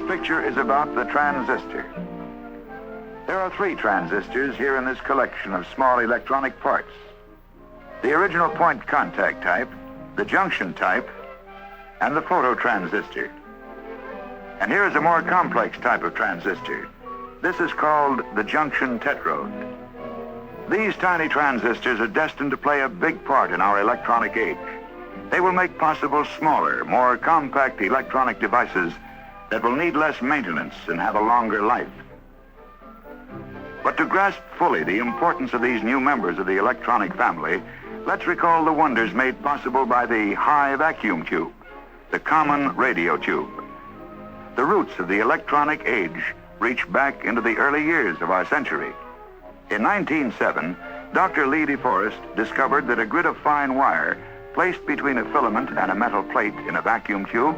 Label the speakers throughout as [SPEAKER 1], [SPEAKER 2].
[SPEAKER 1] picture is about the transistor. There are 3 transistors here in this collection of small electronic parts. The original point contact type, the junction type, and the phototransistor. And here is a more complex type of transistor. This is called the junction tetrode. These tiny transistors are destined to play a big part in our electronic age. They will make possible smaller, more compact electronic devices that will need less maintenance and have a longer life. But to grasp fully the importance of these new members of the electronic family, let's recall the wonders made possible by the high vacuum tube, the common radio tube. The roots of the electronic age reach back into the early years of our century. In 1907, Dr. Lee DeForest discovered that a grid of fine wire placed between a filament and a metal plate in a vacuum tube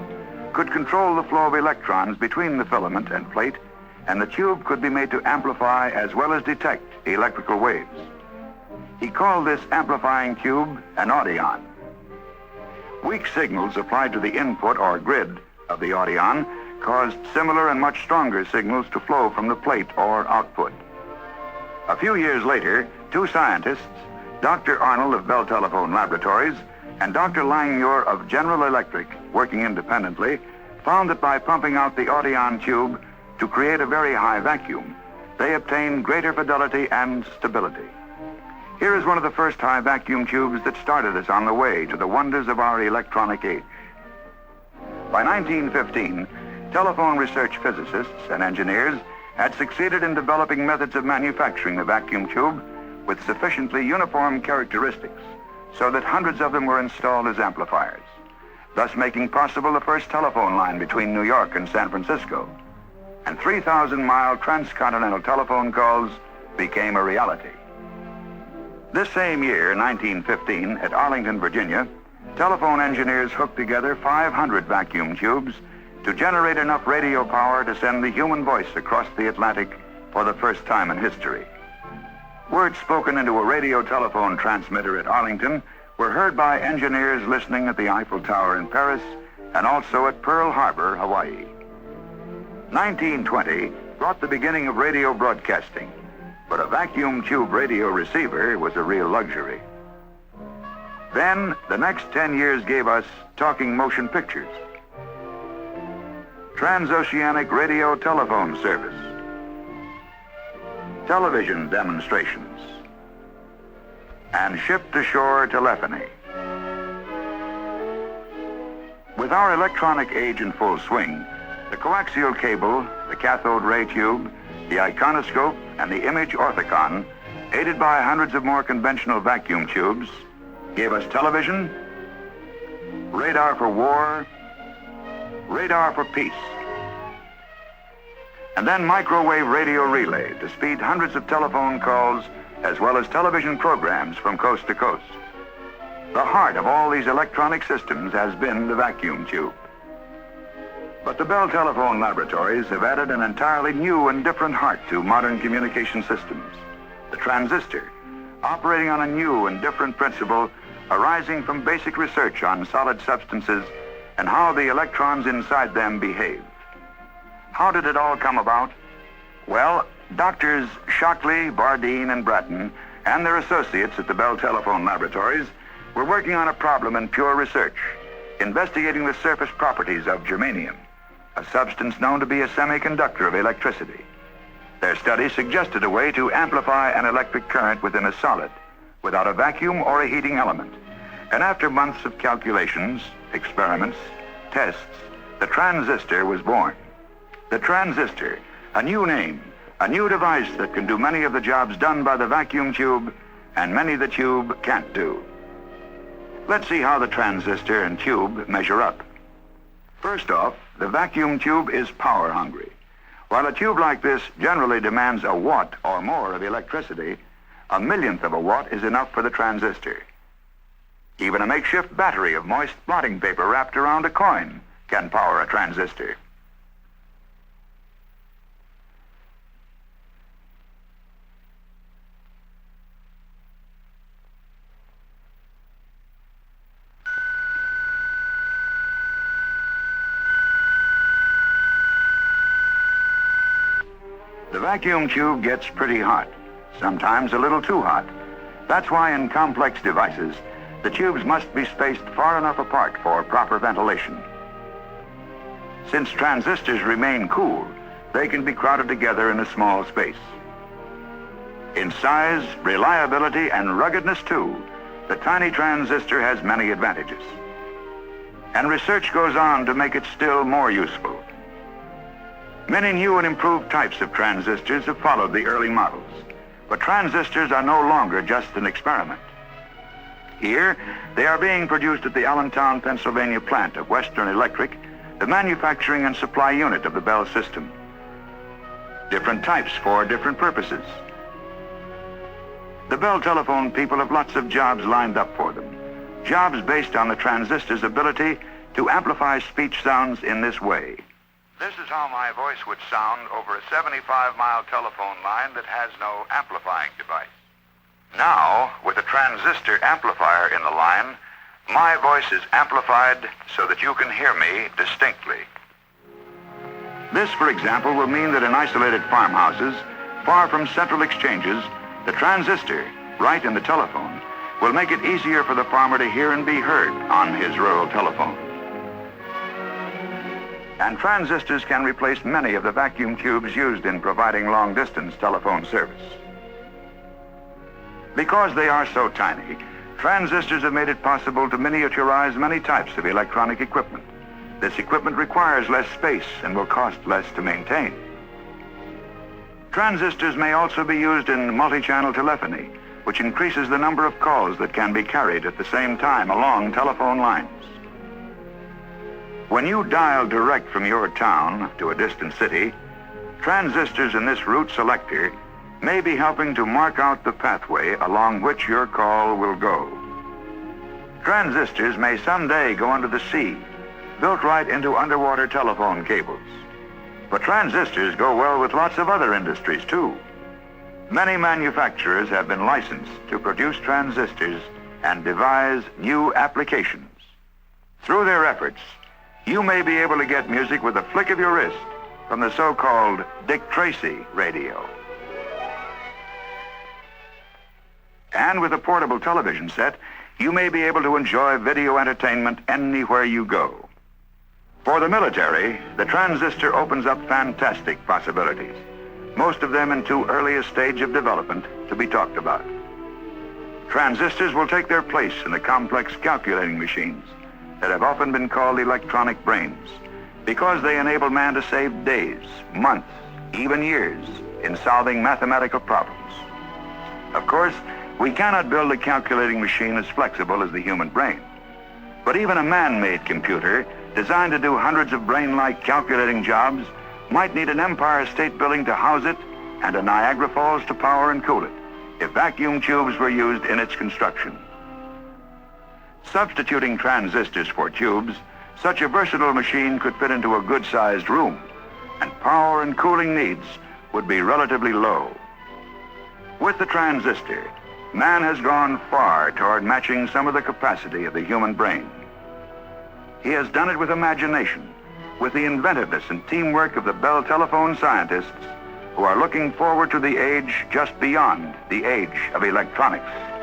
[SPEAKER 1] could control the flow of electrons between the filament and plate, and the tube could be made to amplify as well as detect electrical waves. He called this amplifying tube an audion. Weak signals applied to the input or grid of the audion caused similar and much stronger signals to flow from the plate or output. A few years later, 2 scientists, Dr. Arnold of Bell Telephone Laboratories and Dr. Langmuir of General Electric, working independently, found that by pumping out the audion tube to create a very high vacuum, they obtained greater fidelity and stability. Here is one of the first high vacuum tubes that started us on the way to the wonders of our electronic age. By 1915, telephone research physicists and engineers had succeeded in developing methods of manufacturing the vacuum tube with sufficiently uniform characteristics so that hundreds of them were installed as amplifiers, thus making possible the first telephone line between New York and San Francisco. And 3,000-mile transcontinental telephone calls became a reality. This same year, 1915, at Arlington, Virginia, telephone engineers hooked together 500 vacuum tubes to generate enough radio power to send the human voice across the Atlantic for the first time in history. Words spoken into a radio telephone transmitter at Arlington were heard by engineers listening at the Eiffel Tower in Paris and also at Pearl Harbor, Hawaii. 1920 brought the beginning of radio broadcasting, but a vacuum tube radio receiver was a real luxury. Then, the next 10 years gave us talking motion pictures, transoceanic radio telephone service, television demonstrations, and ship-to-shore telephony. With our electronic age in full swing, the coaxial cable, the cathode ray tube, the iconoscope, and the image orthicon, aided by hundreds of more conventional vacuum tubes, gave us television, radar for war, radar for peace, and then microwave radio relay to speed hundreds of telephone calls as well as television programs from coast to coast. The heart of all these electronic systems has been the vacuum tube. But the Bell Telephone Laboratories have added an entirely new and different heart to modern communication systems, the transistor, operating on a new and different principle arising from basic research on solid substances and how the electrons inside them behave. How did it all come about? Well, doctors Shockley, Bardeen, and Bratton and their associates at the Bell Telephone Laboratories were working on a problem in pure research, investigating the surface properties of germanium, a substance known to be a semiconductor of electricity. Their study suggested a way to amplify an electric current within a solid, without a vacuum or a heating element. And after months of calculations, experiments, tests, the transistor was born. The transistor, a new name, a new device that can do many of the jobs done by the vacuum tube and many the tube can't do. Let's see how the transistor and tube measure up. First off, the vacuum tube is power hungry. While a tube like this generally demands a watt or more of electricity, a millionth of a watt is enough for the transistor. Even a makeshift battery of moist blotting paper wrapped around a coin can power a transistor. The vacuum tube gets pretty hot, sometimes a little too hot. That's why in complex devices, the tubes must be spaced far enough apart for proper ventilation. Since transistors remain cool, they can be crowded together in a small space. In size, reliability, and ruggedness too, the tiny transistor has many advantages. And research goes on to make it still more useful. Many new and improved types of transistors have followed the early models, but transistors are no longer just an experiment. Here, they are being produced at the Allentown, Pennsylvania plant of Western Electric, the manufacturing and supply unit of the Bell system. Different types for different purposes. The Bell telephone people have lots of jobs lined up for them. Jobs based on the transistor's ability to amplify speech sounds in this way. This is how my voice would sound over a 75-mile telephone line that has no amplifying device. Now, with a transistor amplifier in the line, my voice is amplified so that you can hear me distinctly. This, for example, will mean that in isolated farmhouses, far from central exchanges, the transistor, right in the telephone, will make it easier for the farmer to hear and be heard on his rural telephone. And transistors can replace many of the vacuum tubes used in providing long-distance telephone service. Because they are so tiny, transistors have made it possible to miniaturize many types of electronic equipment. This equipment requires less space and will cost less to maintain. Transistors may also be used in multi-channel telephony, which increases the number of calls that can be carried at the same time along telephone lines. When you dial direct from your town to a distant city, transistors in this route selector may be helping to mark out the pathway along which your call will go. Transistors may someday go under the sea, built right into underwater telephone cables. But transistors go well with lots of other industries too. Many manufacturers have been licensed to produce transistors and devise new applications. Through their efforts, you may be able to get music with a flick of your wrist from the so-called Dick Tracy radio. And with a portable television set, you may be able to enjoy video entertainment anywhere you go. For the military, the transistor opens up fantastic possibilities, most of them in too early a stage of development to be talked about. Transistors will take their place in the complex calculating machines that have often been called electronic brains, because they enable man to save days, months, even years in solving mathematical problems. Of course, we cannot build a calculating machine as flexible as the human brain. But even a man-made computer designed to do hundreds of brain-like calculating jobs might need an Empire State Building to house it and a Niagara Falls to power and cool it if vacuum tubes were used in its construction. Substituting transistors for tubes, such a versatile machine could fit into a good-sized room, and power and cooling needs would be relatively low. With the transistor, man has gone far toward matching some of the capacity of the human brain. He has done it with imagination, with the inventiveness and teamwork of the Bell telephone scientists who are looking forward to the age just beyond the age of electronics.